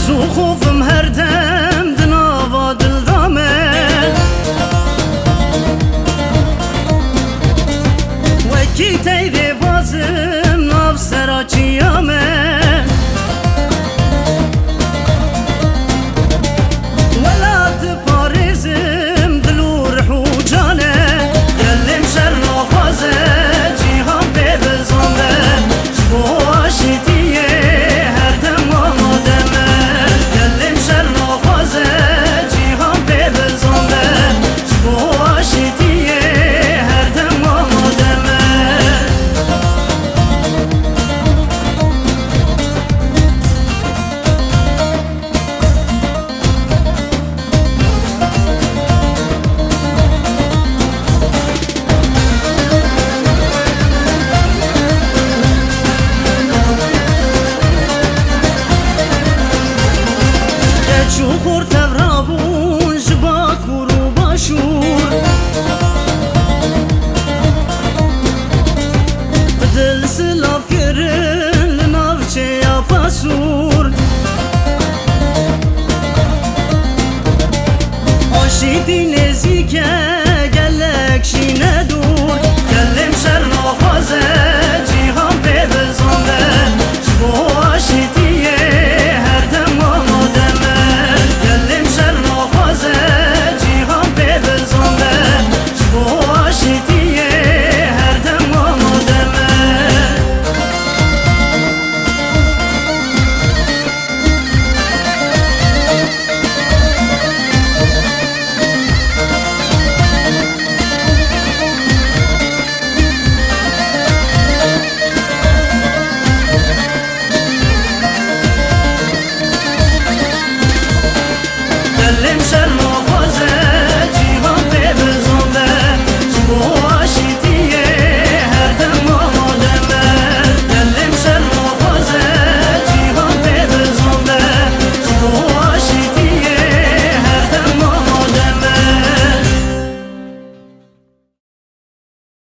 ترس و خوفم هر دم دناوا دل دامه وکی تیره بازم ناف سرا چیامه ولاد پارزم دلو رحو جانه گلم شر نخوازه جیهان به بزانه شبو آشتیه هر دم آمادمه گلم شر نخوازه جیهان به بزانه شبو آشتیه هر دم آمادمه چو خورد تورابو